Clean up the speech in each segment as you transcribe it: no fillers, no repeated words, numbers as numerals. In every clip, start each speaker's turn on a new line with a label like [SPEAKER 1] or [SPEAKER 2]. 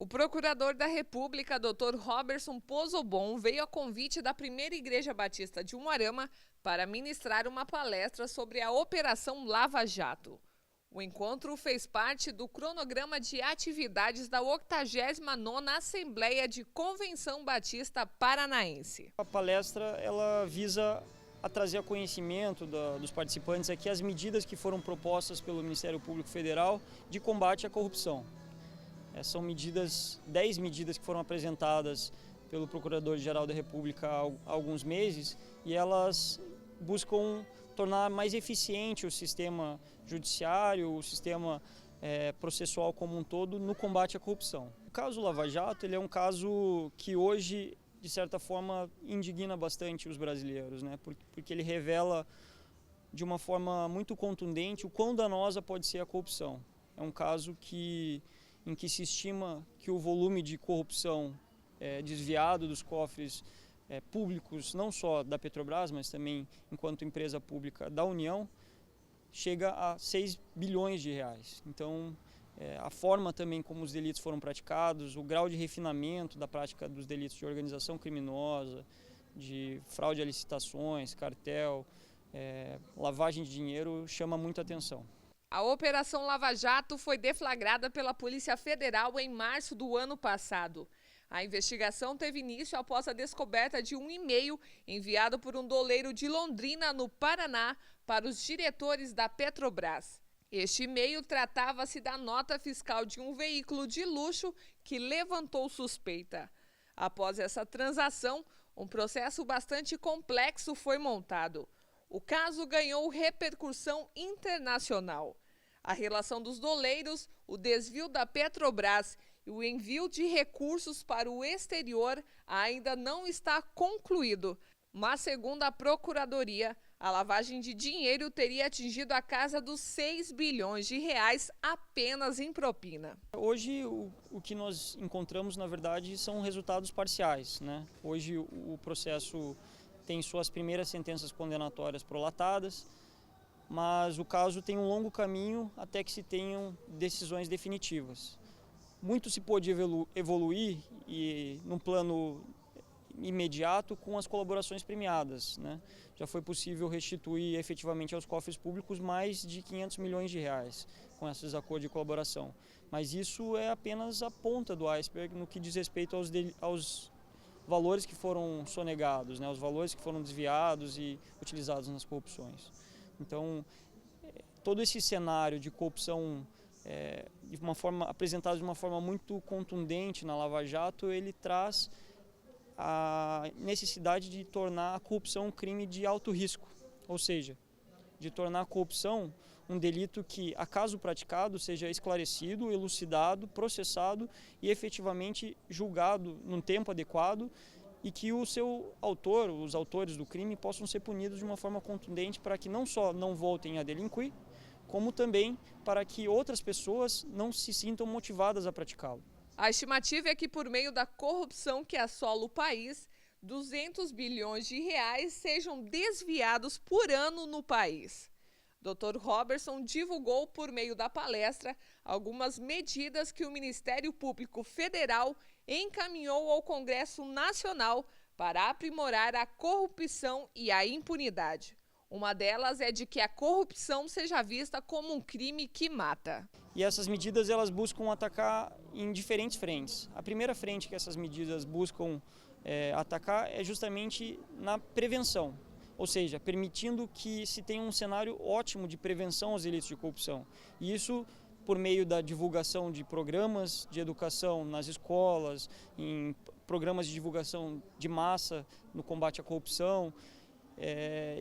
[SPEAKER 1] procurador da República, Dr. Roberson Pozobon, veio a convite da Primeira Igreja Batista de Umuarama para ministrar uma palestra sobre a Operação Lava Jato. O encontro fez parte do cronograma de atividades da 89ª Assembleia de Convenção Batista Paranaense.
[SPEAKER 2] A palestra ela visa a trazer a conhecimento dos participantes aqui as medidas que foram propostas pelo Ministério Público Federal de combate à corrupção. São 10 medidas que foram apresentadas pelo Procurador-Geral da República há alguns meses e elas buscam tornar mais eficiente o sistema judiciário, o sistema processual como um todo no combate à corrupção. O caso Lava Jato ele é um caso que hoje, de certa forma, indigna bastante os brasileiros, né? Porque ele revela de uma forma muito contundente o quão danosa pode ser a corrupção. É um caso em que se estima que o volume de corrupção desviado dos cofres públicos, não só da Petrobras, mas também enquanto empresa pública da União, chega a 6 bilhões de reais. Então, a forma também como os delitos foram praticados, o grau de refinamento da prática dos delitos de organização criminosa, de fraude a licitações, cartel, lavagem de dinheiro, chama muita atenção.
[SPEAKER 1] A Operação Lava Jato foi deflagrada pela Polícia Federal em março do ano passado. A investigação teve início após a descoberta de um e-mail enviado por um doleiro de Londrina, no Paraná, para os diretores da Petrobras. Este e-mail tratava-se da nota fiscal de um veículo de luxo que levantou suspeita. Após essa transação, um processo bastante complexo foi montado. O caso ganhou repercussão internacional. A relação dos doleiros, o desvio da Petrobras e o envio de recursos para o exterior ainda não está concluído. Mas, segundo a Procuradoria, a lavagem de dinheiro teria atingido a casa dos 6 bilhões de reais apenas em propina.
[SPEAKER 2] Hoje, o que nós encontramos, na verdade, são resultados parciais, né? Hoje, o processo tem suas primeiras sentenças condenatórias prolatadas, mas o caso tem um longo caminho até que se tenham decisões definitivas. Muito se pôde evoluir e num plano imediato com as colaborações premiadas, né? Já foi possível restituir efetivamente aos cofres públicos mais de 500 milhões de reais com esses acordos de colaboração. Mas isso é apenas a ponta do iceberg no que diz respeito aos valores que foram sonegados, né, os valores que foram desviados e utilizados nas corrupções. Então, todo esse cenário de corrupção apresentado de uma forma muito contundente na Lava Jato, ele traz a necessidade de tornar a corrupção um crime de alto risco, ou seja, de tornar a corrupção um delito que, acaso praticado, seja esclarecido, elucidado, processado e efetivamente julgado num tempo adequado e que o seu autor, os autores do crime, possam ser punidos de uma forma contundente para que não só não voltem a delinquir, como também para que outras pessoas não se sintam motivadas a praticá-lo.
[SPEAKER 1] A estimativa é que, por meio da corrupção que assola o país, 200 bilhões de reais sejam desviados por ano no país. Dr. Roberson divulgou por meio da palestra algumas medidas que o Ministério Público Federal encaminhou ao Congresso Nacional para aprimorar a corrupção e a impunidade. Uma delas é de que a corrupção seja vista como um crime que mata.
[SPEAKER 2] E essas medidas elas buscam atacar em diferentes frentes. A primeira frente que essas medidas buscam atacar é justamente na prevenção. Ou seja, permitindo que se tenha um cenário ótimo de prevenção aos delitos de corrupção. E isso por meio da divulgação de programas de educação nas escolas, em programas de divulgação de massa no combate à corrupção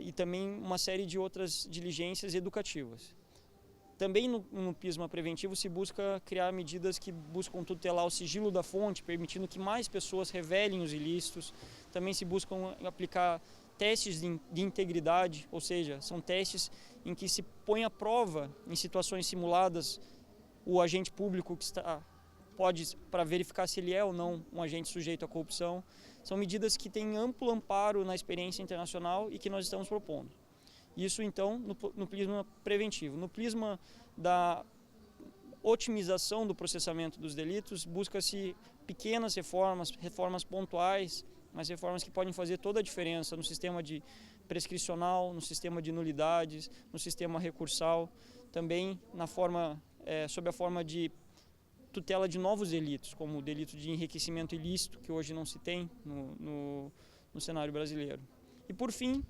[SPEAKER 2] e também uma série de outras diligências educativas. Também no prisma preventivo se busca criar medidas que buscam tutelar o sigilo da fonte, permitindo que mais pessoas revelem os ilícitos. Também se buscam aplicar testes de integridade, ou seja, são testes em que se põe à prova, em situações simuladas, o agente público que para verificar se ele é ou não um agente sujeito à corrupção. São medidas que têm amplo amparo na experiência internacional e que nós estamos propondo. Isso, então, no prisma preventivo. No prisma da otimização do processamento dos delitos, busca-se pequenas reformas pontuais, mas reformas que podem fazer toda a diferença no sistema de prescricional, no sistema de nulidades, no sistema recursal, também sob a forma de tutela de novos delitos, como o delito de enriquecimento ilícito, que hoje não se tem no cenário brasileiro. E por fim,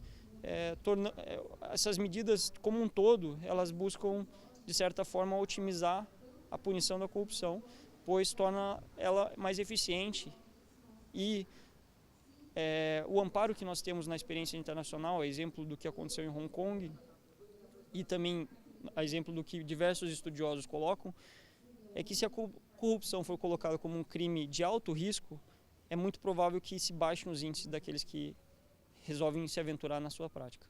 [SPEAKER 2] essas medidas como um todo, elas buscam de certa forma otimizar a punição da corrupção, pois torna ela mais eficiente e o amparo que nós temos na experiência internacional, a exemplo do que aconteceu em Hong Kong e também a exemplo do que diversos estudiosos colocam, é que se a corrupção for colocada como um crime de alto risco, é muito provável que se baixem os índices daqueles que resolvem se aventurar na sua prática.